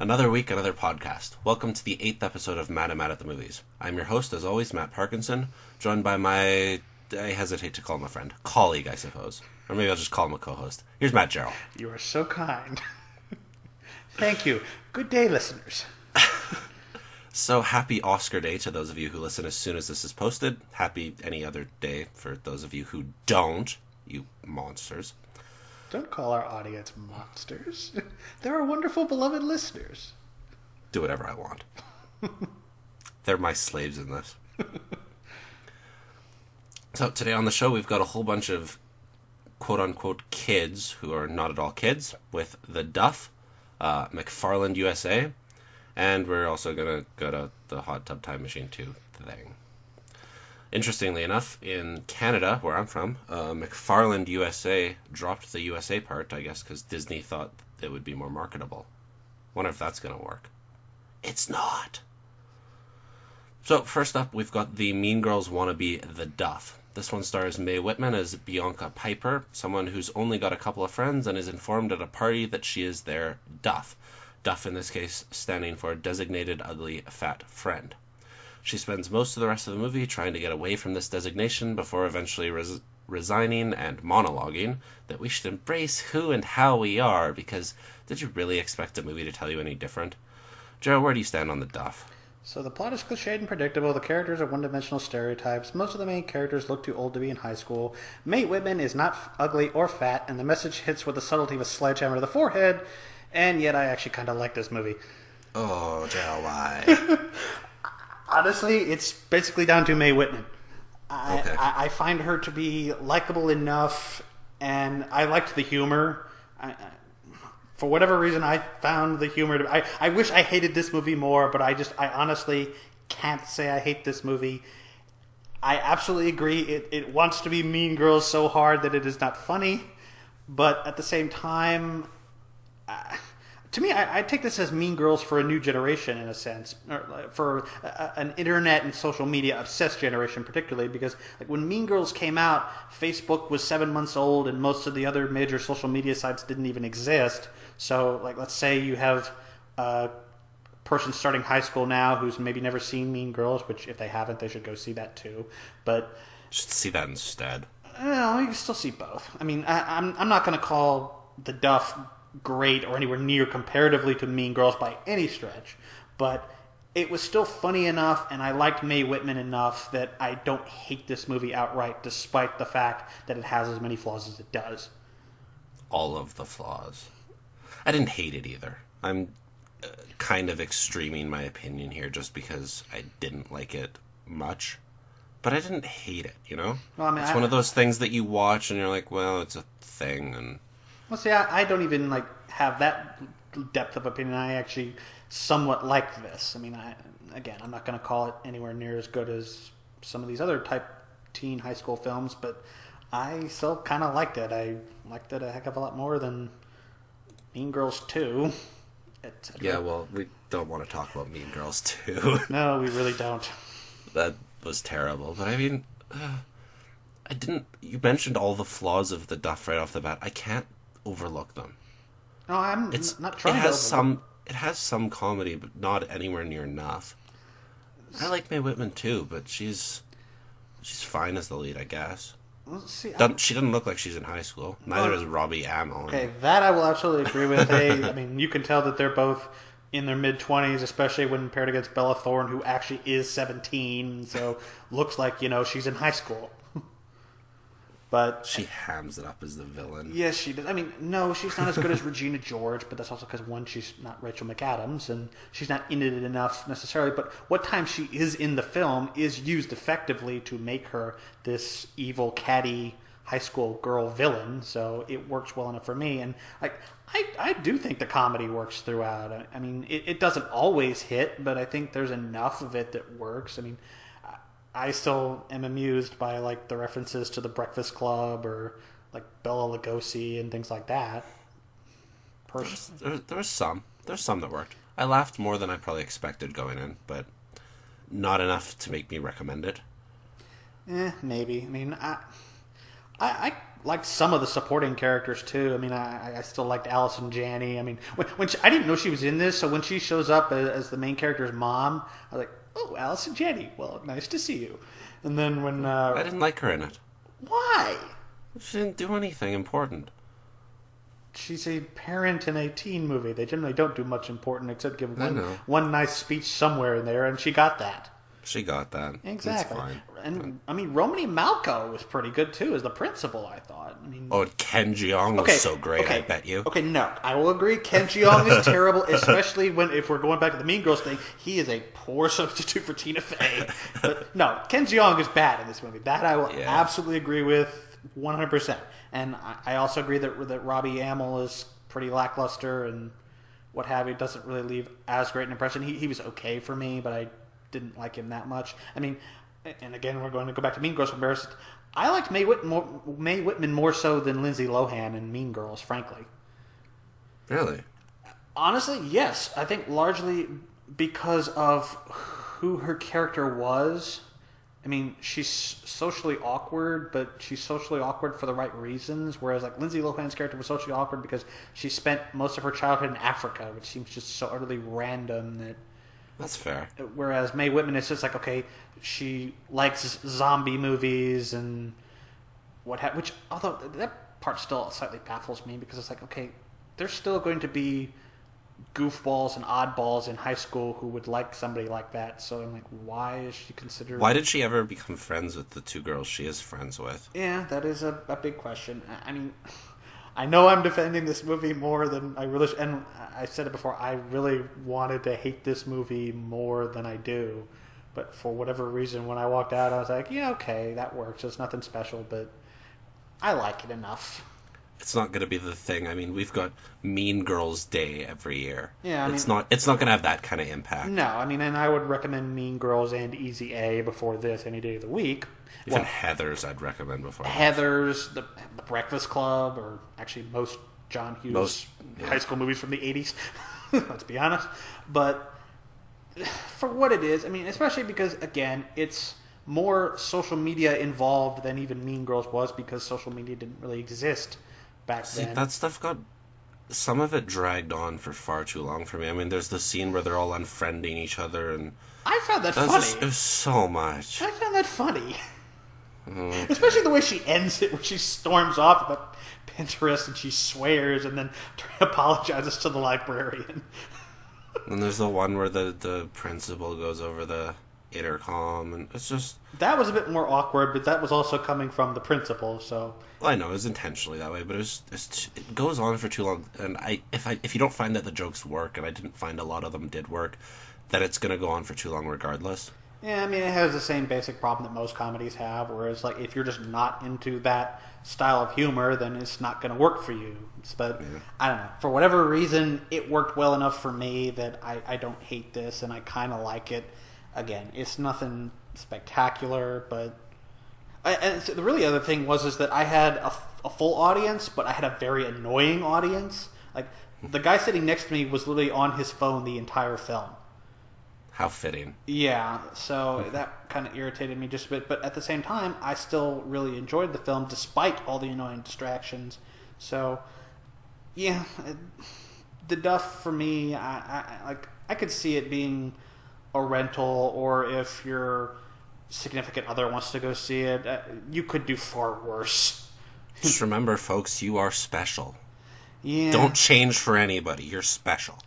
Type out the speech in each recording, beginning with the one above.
Another week, another podcast. Welcome to the 8th episode of Mad at the Movies. I'm your host, as always, Matt Parkinson, joined by my, I hesitate to call him a friend, colleague, I suppose. Or maybe I'll just call him a co-host. Here's Matt Jarrell. You are so kind. Thank you. Good day, listeners. So happy Oscar Day to those of you who listen as soon as this is posted. Happy any other day for those of you who don't, you monsters. Don't call our audience monsters. They're our wonderful, beloved listeners. Do whatever I want. They're my slaves in this. So today on the show, we've got a whole bunch of quote-unquote kids who are not at all kids with the DUFF, McFarland, USA, and we're also going to go to the Hot Tub Time Machine 2 thing. Interestingly enough, in Canada, where I'm from, McFarland USA dropped the USA part, I guess, because Disney thought it would be more marketable. Wonder if that's going to work. It's not. So, first up, we've got the Mean Girls wannabe, the DUFF. This one stars Mae Whitman as Bianca Piper, someone who's only got a couple of friends and is informed at a party that she is their DUFF. DUFF, in this case, standing for Designated Ugly Fat Friend. She spends most of the rest of the movie trying to get away from this designation before eventually resigning and monologuing that we should embrace who and how we are, because did you really expect a movie to tell you any different? Joe, where do you stand on the DUFF? So the plot is cliched and predictable. The characters are one-dimensional stereotypes. Most of the main characters look too old to be in high school. Mae Whitman is not ugly or fat, and the message hits with the subtlety of a sledgehammer to the forehead, and yet I actually kind of like this movie. Oh, Joe, why? Honestly, it's basically down to Mae Whitman. Okay. I find her to be likable enough, and I liked the humor. For whatever reason, I found the humor to... I wish I hated this movie more, but I honestly can't say I hate this movie. I absolutely agree. It wants to be Mean Girls so hard that it is not funny, but at the same time... to me, I take this as Mean Girls for a new generation, in a sense, or for an internet and social media obsessed generation, particularly because when Mean Girls came out, Facebook was 7 months old, and most of the other major social media sites didn't even exist. So, let's say you have a person starting high school now who's maybe never seen Mean Girls, which if they haven't, they should go see that too. But Should see that instead. No, you can still see both. I mean, I'm not going to call the DUFF great or anywhere near comparatively to Mean Girls by any stretch, but it was still funny enough, and I liked Mae Whitman enough that I don't hate this movie outright, despite the fact that it has as many flaws as it does. All of the flaws. I didn't hate it either. I'm kind of extreming my opinion here just because I didn't like it much. But I didn't hate it, you know? Well, I mean, it's one of those things that you watch and you're like, well, it's a thing, and... Well, see, I don't even have that depth of opinion. I actually somewhat like this. I mean, I'm not going to call it anywhere near as good as some of these other type teen high school films, but I still kind of liked it. I liked it a heck of a lot more than Mean Girls 2, etc. Yeah, well, we don't want to talk about Mean Girls 2. No, we really don't. That was terrible. But I mean, you mentioned all the flaws of the DUFF right off the bat. I can't overlook them. No, I'm not trying to. It has some comedy, but not anywhere near enough. I like Mae Whitman too, but she's fine as the lead, I guess. Well, see, She doesn't look like she's in high school. Neither does Robbie Amell. Okay, that I will absolutely agree with. I mean, you can tell that they're both in their mid-20s, especially when paired against Bella Thorne, who actually is 17, so looks like, she's in high school. But she hams it up as the villain. Yes, she does. I mean, no, she's not as good as Regina George, but that's also because, one, she's not Rachel McAdams, and she's not in it enough necessarily. But what time she is in the film is used effectively to make her this evil, catty high school girl villain, so it works well enough for me. And I do think the comedy works throughout. I mean, it doesn't always hit, but I think there's enough of it that works. I mean, I still am amused by the references to The Breakfast Club or Bela Lugosi and things like that. There's some that worked. I laughed more than I probably expected going in, but not enough to make me recommend it. Maybe. I mean, I liked some of the supporting characters too. I mean, I still liked Allison Janney. I mean, when I didn't know she was in this, so when she shows up as the main character's mom, I was like, oh, Allison Janney. Well, nice to see you. And then when I didn't like her in it. Why? She didn't do anything important. She's a parent in a teen movie. They generally don't do much important except give one nice speech somewhere in there, and she got that. She got that. Exactly. Fine. And, I mean, Romany Malco was pretty good, too, as the principal, I thought. I mean, oh, Ken Jeong was so great, I bet you. Okay, no. I will agree. Ken Jeong is terrible, especially if we're going back to the Mean Girls thing. He is a poor substitute for Tina Fey. But, no, Ken Jeong is bad in this movie. That I will absolutely agree with 100%. And I also agree that Robbie Amell is pretty lackluster and what have you. Doesn't really leave as great an impression. He was okay for me, but I didn't like him that much. I mean, and again, we're going to go back to Mean Girls comparison. I liked Mae Whitman more so than Lindsay Lohan in Mean Girls, frankly. Really? Honestly, yes. I think largely because of who her character was. I mean, she's socially awkward, but she's socially awkward for the right reasons. Whereas, like, Lindsay Lohan's character was socially awkward because she spent most of her childhood in Africa, which seems just so utterly random that... That's fair. Whereas Mae Whitman is just like, okay, she likes zombie movies and what have, which, although that part still slightly baffles me because it's like, okay, there's still going to be goofballs and oddballs in high school who would like somebody like that. So I'm like, why is she considered... Why did she ever become friends with the two girls she is friends with? Yeah, that is a big question. I mean... I know I'm defending this movie more than I really... And I said it before, I really wanted to hate this movie more than I do. But for whatever reason, when I walked out, I was like, yeah, okay, that works. It's nothing special, but I like it enough. It's not going to be the thing. I mean, we've got Mean Girls Day every year. Yeah, I mean, it's not going to have that kind of impact. No, I mean, and I would recommend Mean Girls and Easy A before this any day of the week. Even Heathers, I'd recommend before. Heathers, the Breakfast Club, or actually most John Hughes high school movies from the 80s. Let's be honest. But for what it is, I mean, especially because, again, it's more social media involved than even Mean Girls was because social media didn't really exist back then. That stuff got... Some of it dragged on for far too long for me. I mean, there's the scene where they're all unfriending each other, and... I found that funny. It was so much. I found that funny. Okay. Especially the way she ends it, when she storms off about Pinterest and she swears and then apologizes to the librarian. And there's the one where the principal goes over the intercom, and it's just... That was a bit more awkward, but that was also coming from the principal, so... Well, I know, it was intentionally that way, but it goes on for too long, and if you don't find that the jokes work, and I didn't find a lot of them did work, then it's going to go on for too long regardless. Yeah, I mean, it has the same basic problem that most comedies have, whereas, like, if you're just not into that style of humor, then it's not going to work for you. But, I don't know. For whatever reason, it worked well enough for me that I don't hate this, and I kind of like it. Again, it's nothing spectacular, but... And so the really other thing is that I had a full audience, but I had a very annoying audience. Like, the guy sitting next to me was literally on his phone the entire film. How fitting. Yeah, so that kind of irritated me just a bit. But at the same time, I still really enjoyed the film despite all the annoying distractions. So, yeah, the Duff for me, I could see it being a rental, or if your significant other wants to go see it, you could do far worse. Just remember, folks, you are special. Yeah. Don't change for anybody. You're special.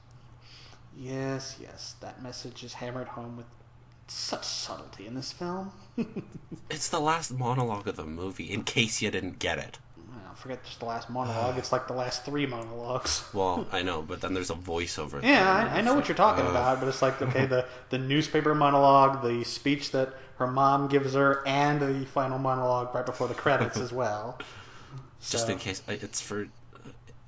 Yes, that message is hammered home with such subtlety in this film. It's the last monologue of the movie, in case you didn't get it. Well, forget just the last monologue, it's like the last 3 monologues. Well, I know, but then there's a voiceover. Yeah, I know what you're talking about, but it's like, okay, the newspaper monologue, the speech that her mom gives her, and the final monologue right before the credits as well. Just in case, it's for...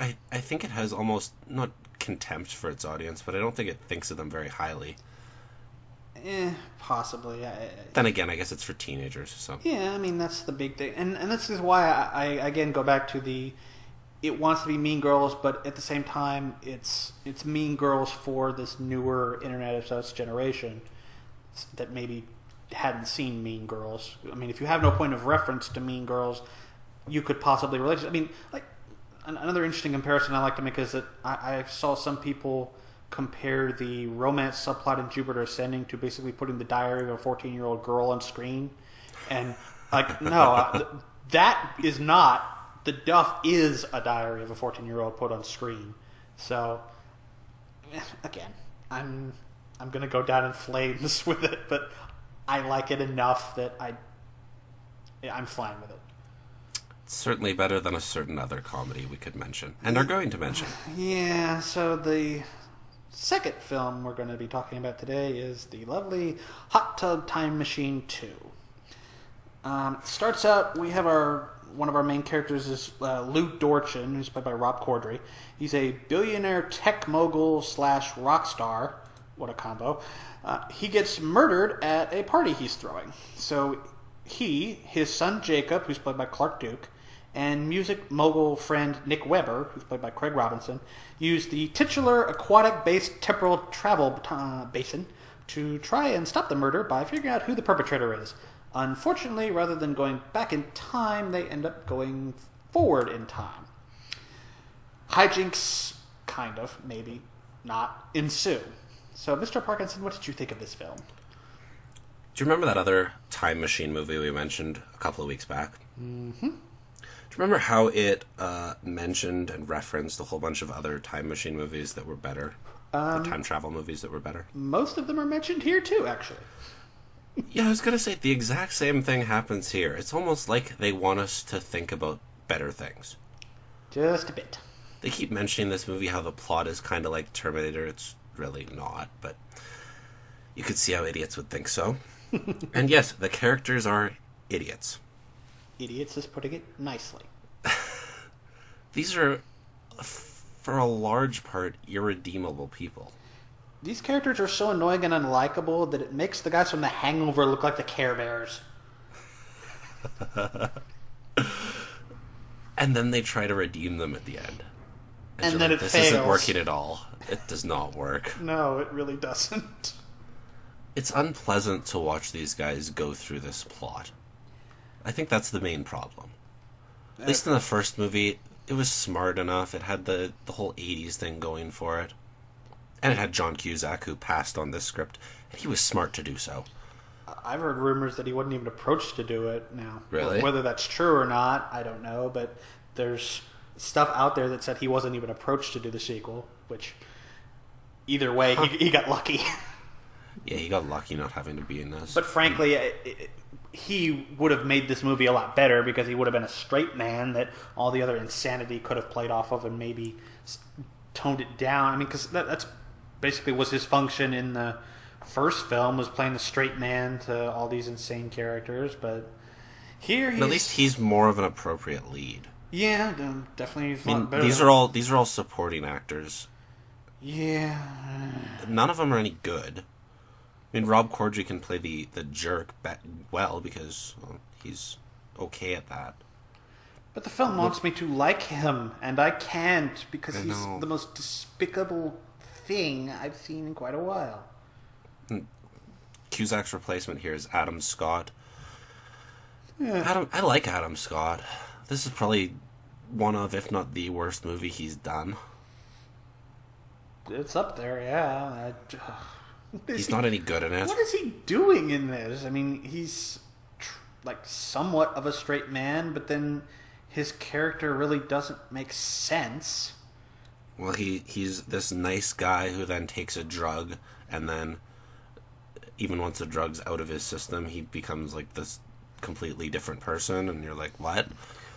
I think it has almost, not contempt for its audience, but I don't think it thinks of them very highly. Possibly. Then again, I guess it's for teenagers, so... Yeah, I mean, that's the big thing. And this is why I again, go back to the... It wants to be Mean Girls, but at the same time, it's Mean Girls for this newer Internet-obsessed generation that maybe hadn't seen Mean Girls. I mean, if you have no point of reference to Mean Girls... you could possibly relate to. I mean, like, another interesting comparison I like to make is that I saw some people compare the romance subplot in Jupiter Ascending to basically putting the diary of a 14-year-old girl on screen. And, like, no, that is not... The Duff is a diary of a 14-year-old put on screen. So, again, I'm going to go down in flames with it, but I like it enough that I'm fine with it. It's certainly better than a certain other comedy we could mention, and are going to mention. Yeah, so the second film we're going to be talking about today is the lovely Hot Tub Time Machine 2. It starts out, we have one of our main characters is Lou Dorchin, who's played by Rob Corddry. He's a billionaire tech mogul / rock star. What a combo. He gets murdered at a party he's throwing. So his son Jacob, who's played by Clark Duke, and music mogul friend Nick Webber, who's played by Craig Robinson, use the titular aquatic-based temporal travel basin to try and stop the murder by figuring out who the perpetrator is. Unfortunately, rather than going back in time, they end up going forward in time. Hijinks, kind of, maybe not, ensue. So, Mr. Parkinson, what did you think of this film? Do you remember that other time machine movie we mentioned a couple of weeks back? Mm-hmm. Do you remember how it mentioned and referenced a whole bunch of other time machine movies that were better? The time travel movies that were better? Most of them are mentioned here, too, actually. Yeah, I was going to say, the exact same thing happens here. It's almost like they want us to think about better things. Just a bit. They keep mentioning this movie, how the plot is kind of like Terminator. It's really not, but you could see how idiots would think so. And yes, the characters are idiots. Idiots is putting it nicely. These are, for a large part, irredeemable people. These characters are so annoying and unlikable that it makes the guys from The Hangover look like the Care Bears. And then they try to redeem them at the end. And then like, it this fails. Isn't working at all. It does not work. No, it really doesn't. It's unpleasant to watch these guys go through this plot. I think that's the main problem. At least in the first movie, it was smart enough. It had the whole 80s thing going for it. And it had John Cusack, who passed on this script. And he was smart to do so. I've heard rumors that he wasn't even approached to do it now. Really? Whether that's true or not, I don't know. But there's stuff out there that said he wasn't even approached to do the sequel. Which, either way, he got lucky. Yeah, he got lucky not having to be in this. But frankly, he would have made this movie a lot better because he would have been a straight man that all the other insanity could have played off of and maybe toned it down. I mean, because that's basically was his function in the first film, was playing the straight man to all these insane characters. But here, at least he's more of an appropriate lead. Yeah, definitely. He's a lot better. These are all supporting actors. Yeah. None of them are any good. I mean, Rob Corddry can play the jerk well because he's okay at that. But the film wants me to like him, and I can't because he's the most despicable thing I've seen in quite a while. Cusack's replacement here is Adam Scott. Yeah. I like Adam Scott. This is probably one of, if not the worst movie he's done. It's up there, yeah. He's not any good in it. What is he doing in this? I mean, he's like somewhat of a straight man, but then his character really doesn't make sense. Well, he's this nice guy who then takes a drug, and then even once the drug's out of his system, he becomes like this completely different person, and you're like, what?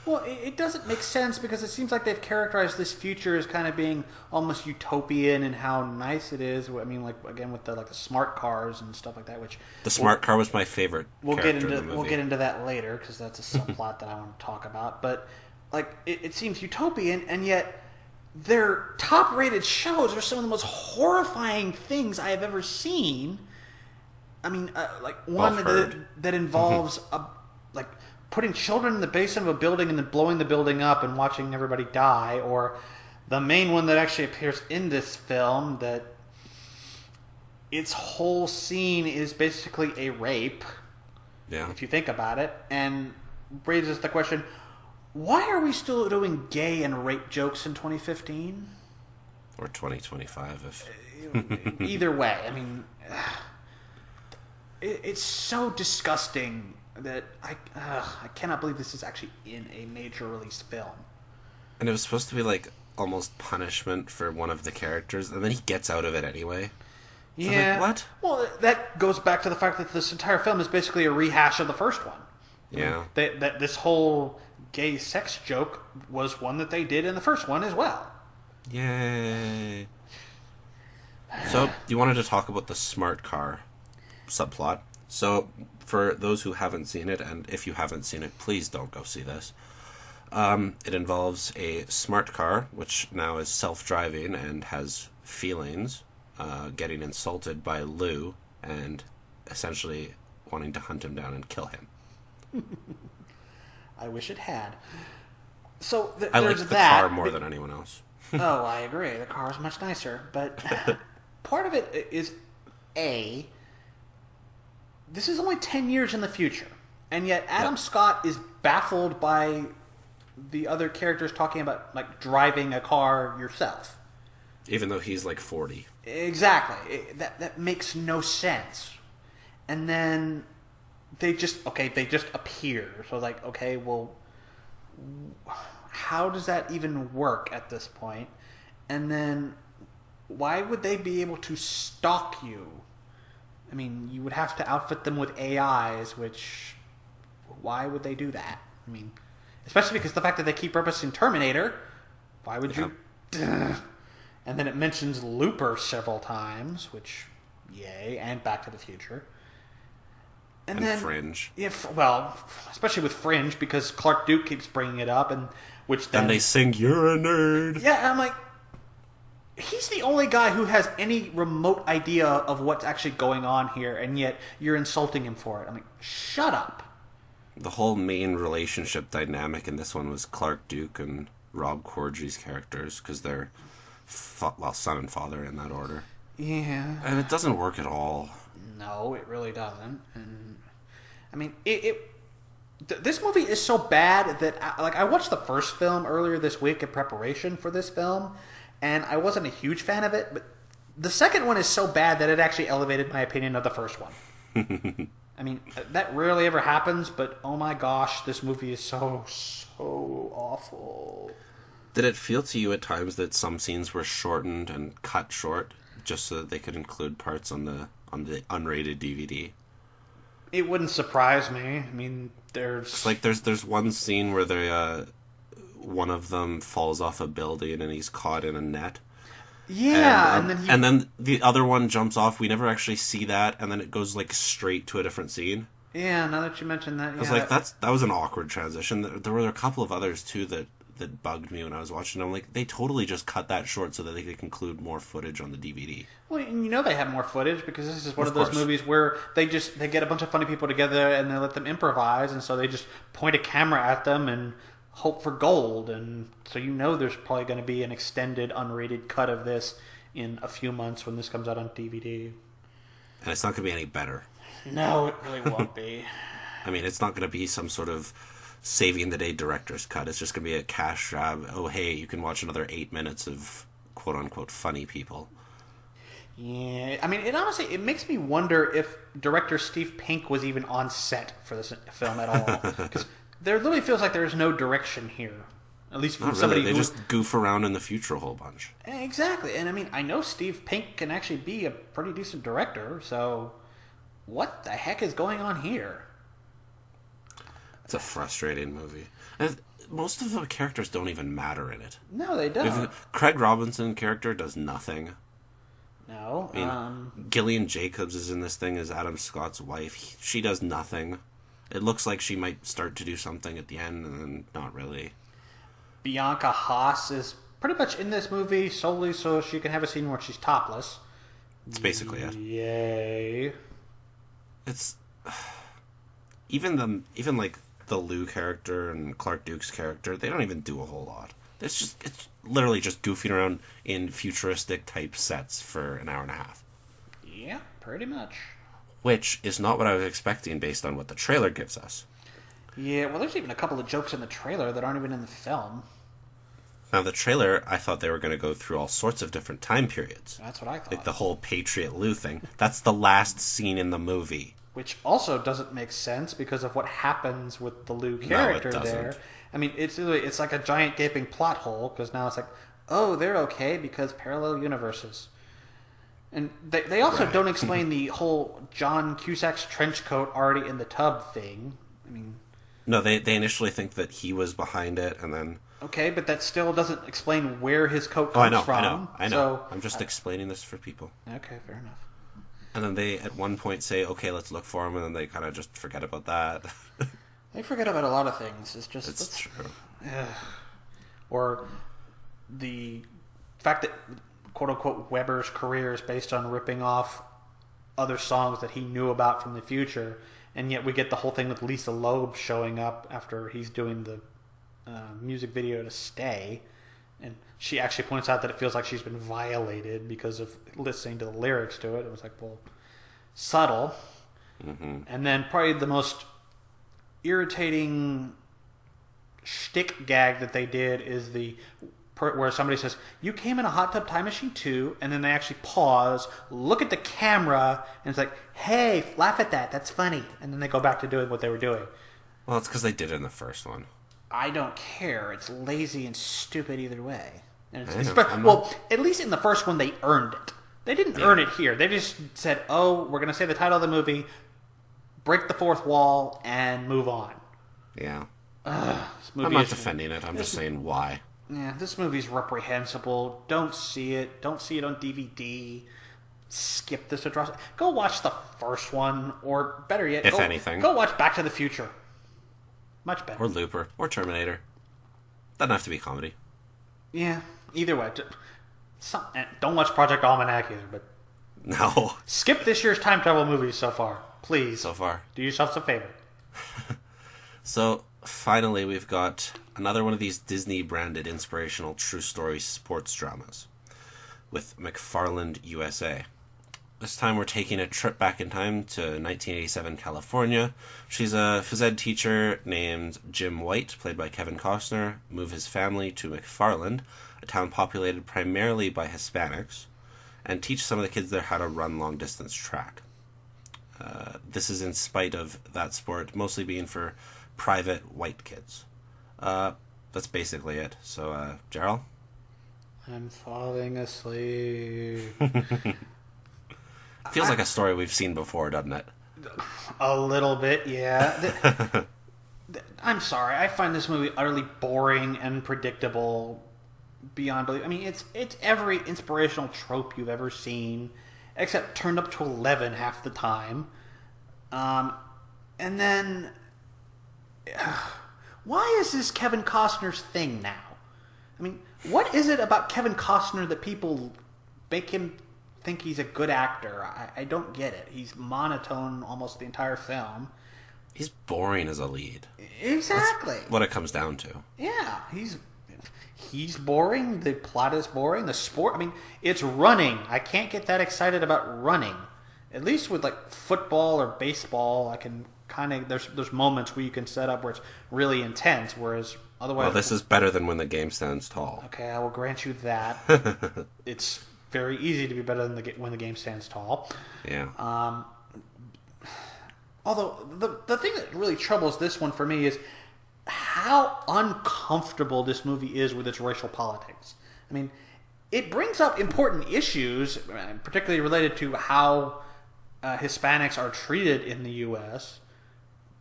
Well, it doesn't make sense because it seems like they've characterized this future as kind of being almost utopian and how nice it is. I mean, like again with the smart cars and stuff like that. Which the smart car was my favorite. We'll get into that later because that's a subplot that I want to talk about. But like it seems utopian, and yet their top-rated shows are some of the most horrifying things I have ever seen. I mean, like one that involves putting children in the basement of a building and then blowing the building up and watching everybody die, or the main one that actually appears in this film that its whole scene is basically a rape, if you think about it, and raises the question, Why are we still doing gay and rape jokes in 2015? Or 2025, if... Either way, I mean, it's so disgusting that I cannot believe this is actually in a major release film. And it was supposed to be like almost punishment for one of the characters, and then he gets out of it anyway. Yeah. Like, what? Well, that goes back to the fact that this entire film is basically a rehash of the first one. Yeah. That this whole gay sex joke was one that they did in the first one as well. Yay. So, you wanted to talk about the smart car subplot. So, for those who haven't seen it, and if you haven't seen it, please don't go see this. It involves a smart car, which now is self-driving and has feelings, getting insulted by Lou, and essentially wanting to hunt him down and kill him. I wish it had. So I like the car more than anyone else. Oh, I agree. The car is much nicer. But part of it is, this is only 10 years in the future. And yet Adam Scott is baffled by the other characters talking about, like, driving a car yourself. Even though he's like 40. Exactly. That makes no sense. And then they just appear. So, like, okay, well, how does that even work at this point? And then why would they be able to stalk you? I mean, you would have to outfit them with AIs, which, why would they do that? I mean, especially because the fact that they keep referencing Terminator, why would you? And then it mentions Looper several times, which, yay, and Back to the Future. And then Fringe. Well, especially with Fringe, because Clark Duke keeps bringing it up, and they sing, "You're a nerd." Yeah, I'm like, he's the only guy who has any remote idea of what's actually going on here, and yet you're insulting him for it. I'm like, shut up. The whole main relationship dynamic in this one was Clark Duke and Rob Corddry's characters, because they're son and father in that order. Yeah. And it doesn't work at all. No, it really doesn't. And I mean, this movie is so bad that I watched the first film earlier this week in preparation for this film, and I wasn't a huge fan of it, but the second one is so bad that it actually elevated my opinion of the first one. I mean, that rarely ever happens, but oh my gosh, this movie is so awful. Did it feel to you at times that some scenes were shortened and cut short just so that they could include parts on the unrated DVD? It wouldn't surprise me. I mean, there's one scene where one of them falls off a building and he's caught in a net. Yeah, and then the other one jumps off. We never actually see that, and then it goes like straight to a different scene. Yeah, now that you mentioned that, I was like, that was an awkward transition. There were a couple of others too that bugged me when I was watching. I'm like, they totally just cut that short so that they could include more footage on the DVD. Well, you know they have more footage because this is one of those movies where they get a bunch of funny people together and they let them improvise, and so they just point a camera at them and hope for gold. And so there's probably going to be an extended unrated cut of this in a few months when this comes out on DVD. And it's not going to be any better. No, it really won't be. I mean, it's not going to be some sort of saving the day director's cut. It's just going to be a cash grab. Oh, hey, you can watch another 8 minutes of quote-unquote funny people. Yeah, I mean, it makes me wonder if director Steve Pink was even on set for this film at all. Because there literally feels like there's no direction here. At least from somebody They just goof around in the future a whole bunch. Exactly. And I mean, I know Steve Pink can actually be a pretty decent director, so what the heck is going on here? It's a frustrating movie. And most of the characters don't even matter in it. No, they don't. Craig Robinson character does nothing. No. I mean, Gillian Jacobs is in this thing as Adam Scott's wife. She does nothing. It looks like she might start to do something at the end, and then not really. Bianca Haas is pretty much in this movie solely so she can have a scene where she's topless. It's basically it. Yay. It's even like the Lou character and Clark Duke's character, they don't even do a whole lot. It's literally just goofing around in futuristic type sets for an hour and a half. Yeah, pretty much. Which is not what I was expecting based on what the trailer gives us. Yeah, well, there's even a couple of jokes in the trailer that aren't even in the film. Now, the trailer, I thought they were going to go through all sorts of different time periods. That's what I thought. Like the whole Patriot Lou thing. That's the last scene in the movie. Which also doesn't make sense because of what happens with the Lou character there. I mean, it's like a giant gaping plot hole because now it's like, oh, they're okay because parallel universes. And they also don't explain the whole John Cusack's trench coat already in the tub thing. I mean... No, they initially think that he was behind it, and then... Okay, but that still doesn't explain where his coat comes from. I know. So, I'm just explaining this for people. Okay, fair enough. And then they, at one point, say, okay, let's look for him, and then they kind of just forget about that. They forget about a lot of things. It's true. Or the fact that, quote-unquote, Weber's career is based on ripping off other songs that he knew about from the future, and yet we get the whole thing with Lisa Loeb showing up after he's doing the music video to Stay, and she actually points out that it feels like she's been violated because of listening to the lyrics to it. It was like, well, subtle. Mm-hmm. And then probably the most irritating shtick gag that they did is the where somebody says, you came in a hot tub time machine too, and then they actually pause, look at the camera, and it's like, hey, laugh at that, that's funny. And then they go back to doing what they were doing. Well, it's because they did it in the first one. I don't care. It's lazy and stupid either way. And well, at least in the first one, they earned it. They didn't earn it here. They just said, oh, we're going to say the title of the movie, break the fourth wall, and move on. Yeah. I'm not defending it. I'm just saying why. Yeah, this movie's reprehensible. Don't see it. Don't see it on DVD. Skip this atrocity. Go watch the first one, or better yet, if anything, go watch Back to the Future. Much better. Or Looper. Or Terminator. Doesn't have to be comedy. Yeah, either way. Don't watch Project Almanac either, but... No. Skip this year's time travel movies so far. Please. So far. Do yourself a favor. So, finally, we've got another one of these Disney-branded inspirational true story sports dramas with McFarland USA. This time we're taking a trip back in time to 1987 California. She's a phys ed teacher named Jim White, played by Kevin Costner, move his family to McFarland, a town populated primarily by Hispanics, and teach some of the kids there how to run long-distance track. This is in spite of that sport mostly being for private white kids. That's basically it. So, Gerald? I'm falling asleep. Feels like a story we've seen before, doesn't it? A little bit, yeah. I'm sorry. I find this movie utterly boring and predictable beyond belief. I mean, it's every inspirational trope you've ever seen, except turned up to 11 half the time. And then... why is this Kevin Costner's thing now? I mean, what is it about Kevin Costner that people make him think he's a good actor? I don't get it. He's monotone almost the entire film. He's boring as a lead. Exactly. That's what it comes down to. Yeah, he's boring. The plot is boring. The sport, I mean, it's running. I can't get that excited about running. At least with like football or baseball, I can kind of there's moments where you can set up where it's really intense, whereas otherwise... Well, this is better than When the Game Stands Tall. Okay, I will grant you that. It's very easy to be better than When the Game Stands Tall. Yeah. Although, the thing that really troubles this one for me is how uncomfortable this movie is with its racial politics. I mean, it brings up important issues, particularly related to how Hispanics are treated in the U.S.,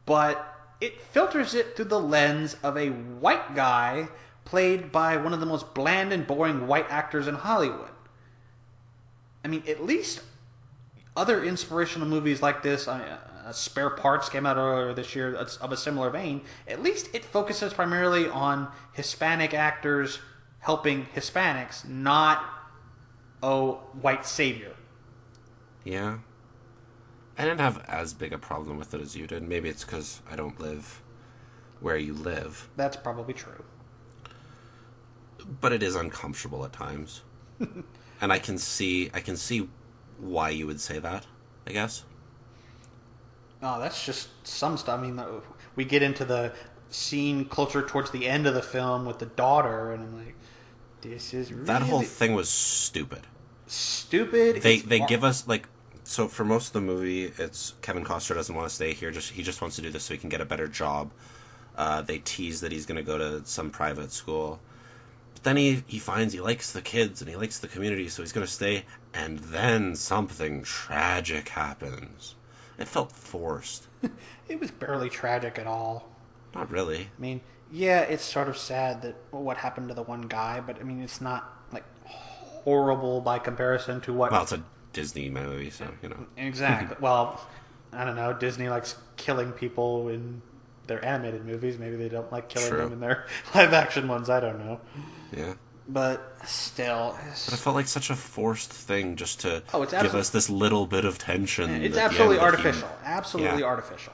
but it filters it through the lens of a white guy played by one of the most bland and boring white actors in Hollywood. I mean, at least other inspirational movies like this, Spare Parts came out earlier this year of a similar vein. At least it focuses primarily on Hispanic actors helping Hispanics, not, white savior. Yeah. I didn't have as big a problem with it as you did. Maybe it's because I don't live where you live. That's probably true. But it is uncomfortable at times. And I can see why you would say that, I guess. Oh, that's just some stuff. I mean, we get into the scene closer towards the end of the film with the daughter, and I'm like, this is really... That whole thing was stupid. Stupid. They give us, like... So for most of the movie, it's Kevin Costner doesn't want to stay here. He just wants to do this so he can get a better job. They tease that he's going to go to some private school. But then he finds he likes the kids and he likes the community, so he's going to stay. And then something tragic happens. It felt forced. It was barely tragic at all. Not really. I mean, yeah, it's sort of sad that what happened to the one guy, but I mean, it's not like horrible by comparison to what... Well, it's a Disney movie, so, you know. Exactly. Well, I don't know. Disney likes killing people in their animated movies. Maybe they don't like killing them in their live-action ones. I don't know. Yeah. But still... But it felt like such a forced thing just to give us this little bit of tension. It's absolutely artificial. Absolutely artificial.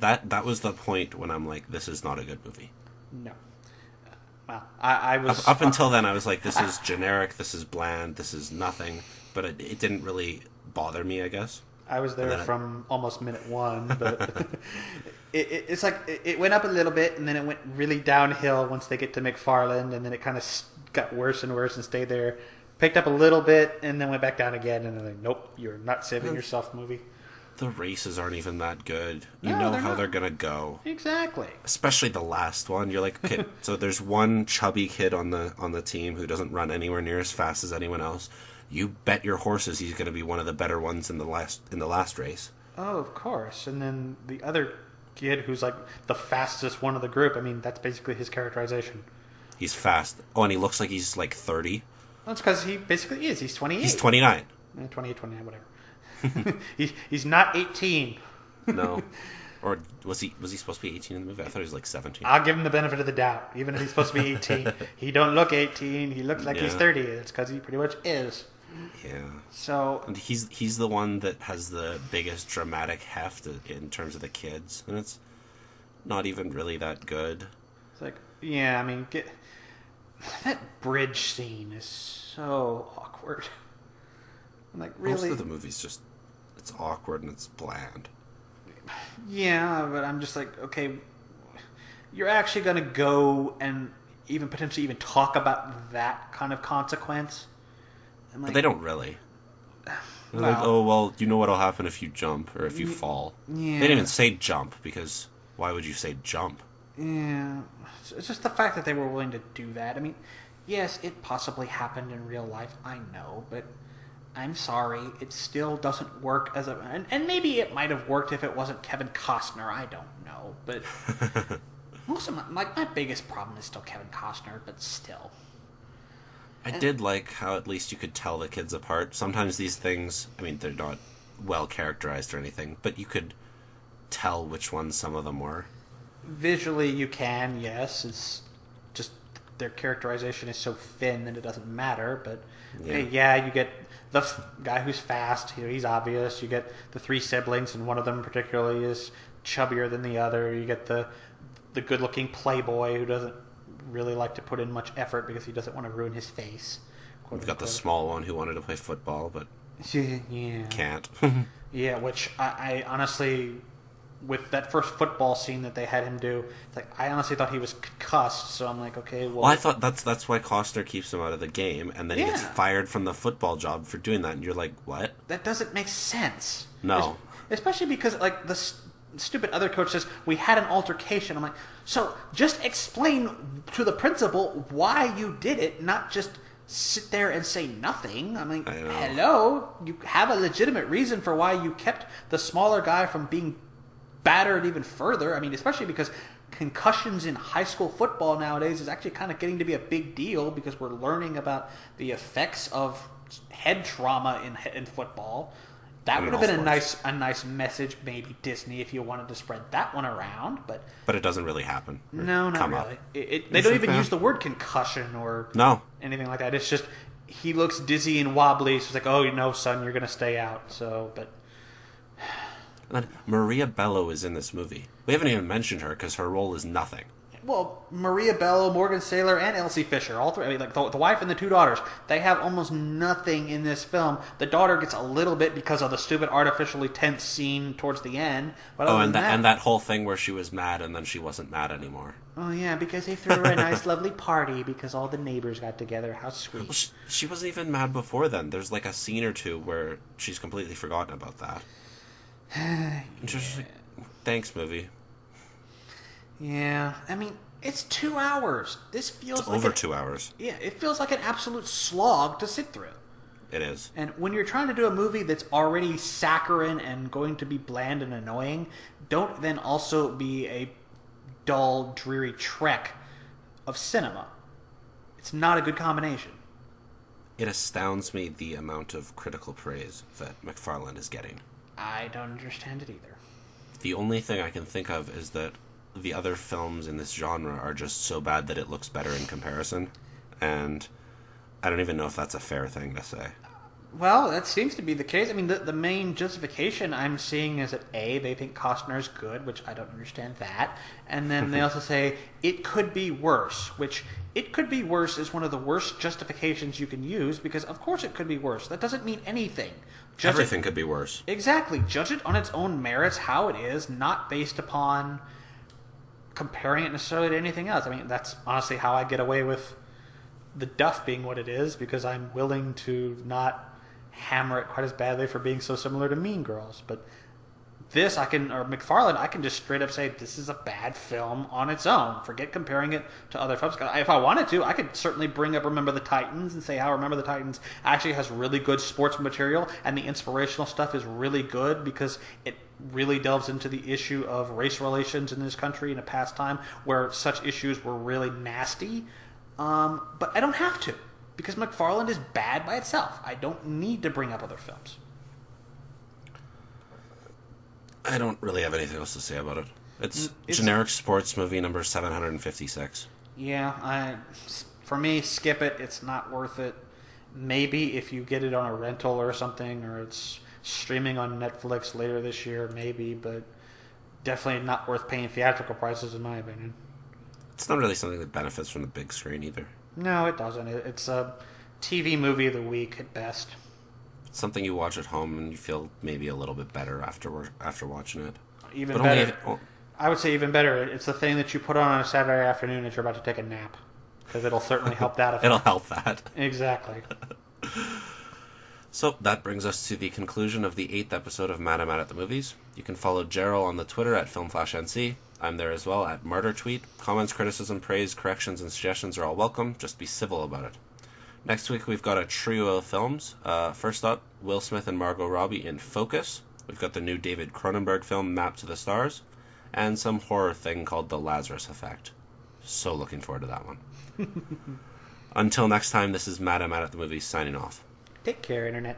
That was the point when I'm like, this is not a good movie. No. Well, I was... Up until then, I was like, this is generic, this is bland, this is nothing. But it didn't really bother me, I guess. I was there from almost minute one, but it's like it went up a little bit, and then it went really downhill once they get to McFarland, and then it kind of got worse and worse and stayed there. Picked up a little bit, and then went back down again, and I'm like, nope, you're not saving yourself, movie. The races aren't even that good. You know how they're going to go. Exactly. Especially the last one. You're like, okay, so there's one chubby kid on the team who doesn't run anywhere near as fast as anyone else. You bet your horses he's going to be one of the better ones in the last race. Oh, of course. And then the other kid who's like the fastest one of the group, I mean, that's basically his characterization. He's fast. Oh, and he looks like he's like 30. That's because he basically is. He's 28. He's 29. 28, 29, whatever. he's not 18. No. Or was he supposed to be 18 in the movie? I thought he was like 17. I'll give him the benefit of the doubt. Even if he's supposed to be 18, he don't look 18. He looks like he's 30. It's because he pretty much is. Yeah. So and he's the one that has the biggest dramatic heft in terms of the kids, and it's not even really that good. It's like, yeah, I mean, that bridge scene is so awkward. I'm like, really? Most of the movie's just, it's awkward and it's bland. Yeah, but I'm just like, okay, you're actually going to go and even potentially even talk about that kind of consequence? Like, but they don't really. They're well, like, oh, well, you know what'll happen if you jump or if you fall. Yeah. They didn't even say jump, because why would you say jump? Yeah. It's just the fact that they were willing to do that. I mean, yes, it possibly happened in real life, I know, but I'm sorry, it still doesn't work as a... And maybe it might have worked if it wasn't Kevin Costner, I don't know, but... most of my biggest problem is still Kevin Costner, but still... I did like how at least you could tell the kids apart. Sometimes these things, I mean, they're not well characterized or anything, but you could tell which ones some of them were. Visually, you can, yes. It's just their characterization is so thin that it doesn't matter. But yeah, you get the guy who's fast. He's obvious. You get the three siblings, and one of them particularly is chubbier than the other. You get the good-looking playboy who doesn't really like to put in much effort because he doesn't want to ruin his face. We've got the small one who wanted to play football, but can't. Yeah, which I honestly, with that first football scene that they had him do, it's like I honestly thought he was concussed. So I'm like, okay, well, I thought that's why Costner keeps him out of the game, and then he gets fired from the football job for doing that, and you're like, what? That doesn't make sense. No, especially because like the stupid other coach says we had an altercation. I'm like, so just explain to the principal why you did it, not just sit there and say nothing. I'm like, hello, you have a legitimate reason for why you kept the smaller guy from being battered even further. I mean, especially because concussions in high school football nowadays is actually kind of getting to be a big deal because we're learning about the effects of head trauma in football. That would have been a nice message, maybe Disney, if you wanted to spread that one around, but it doesn't really happen. No, not really. They don't even use the word concussion or anything like that. It's just he looks dizzy and wobbly. So it's like, oh, no, son, you're going to stay out. So, but and Maria Bello is in this movie. We haven't even mentioned her because her role is nothing. well, Maria Bello, Morgan Saylor, and Elsie Fisher, all three. I mean, like the wife and the two daughters, they have almost nothing in this film. The daughter gets a little bit because of the stupid artificially tense scene towards the end. But and that whole thing where she was mad and then she wasn't mad anymore. Oh yeah, because they threw her a nice, lovely party because all the neighbors got together. How sweet! Well, she wasn't even mad before then. There's like a scene or two where she's completely forgotten about that. And she's just like, "Thanks, movie." Yeah, I mean, it's 2 hours. This feels it's like over 2 hours. Yeah, it feels like an absolute slog to sit through. It is. And when you're trying to do a movie that's already saccharine and going to be bland and annoying, don't then also be a dull, dreary trek of cinema. It's not a good combination. It astounds me the amount of critical praise that McFarland is getting. I don't understand it either. The only thing I can think of is that the other films in this genre are just so bad that it looks better in comparison. And I don't even know if that's a fair thing to say. Well, that seems to be the case. I mean, the main justification I'm seeing is that A, they think Costner's good, which I don't understand that. And then they also say, it could be worse, which it could be worse is one of the worst justifications you can use because, of course, it could be worse. That doesn't mean anything. Everything could be worse. Exactly. Judge it on its own merits, how it is, not based upon comparing it necessarily to anything else. I mean, that's honestly how I get away with the Duff being what it is because I'm willing to not hammer it quite as badly for being so similar to Mean Girls. But this, McFarland, I can just straight up say this is a bad film on its own. Forget comparing it to other films. If I wanted to, I could certainly bring up Remember the Titans and say how Remember the Titans actually has really good sports material and the inspirational stuff is really good because it really delves into the issue of race relations in this country in a past time where such issues were really nasty. But I don't have to because McFarland is bad by itself. I don't need to bring up other films. I don't really have anything else to say about it. It's generic sports movie number 756. Yeah, for me, skip it. It's not worth it. Maybe if you get it on a rental or something, or it's streaming on Netflix later this year, maybe, but definitely not worth paying theatrical prices, in my opinion. It's not really something that benefits from the big screen either. No, it doesn't. It's a TV movie of the week at best. It's something you watch at home and you feel maybe a little bit better after watching it. Even better. I would say even better. It's the thing that you put on a Saturday afternoon as you're about to take a nap. Because it'll certainly help that effect. It'll help that. Exactly. So that brings us to the conclusion of the 8th episode of Mad at the Movies. You can follow Gerald on the Twitter at FilmFlashNC. I'm there as well at MartyrTweet. Comments, criticism, praise, corrections, and suggestions are all welcome. Just be civil about it. Next week we've got a trio of films. First up, Will Smith and Margot Robbie in Focus. We've got the new David Cronenberg film Map to the Stars. And some horror thing called The Lazarus Effect. So looking forward to that one. Until next time, this is Madam at the Movies signing off. Take care, Internet.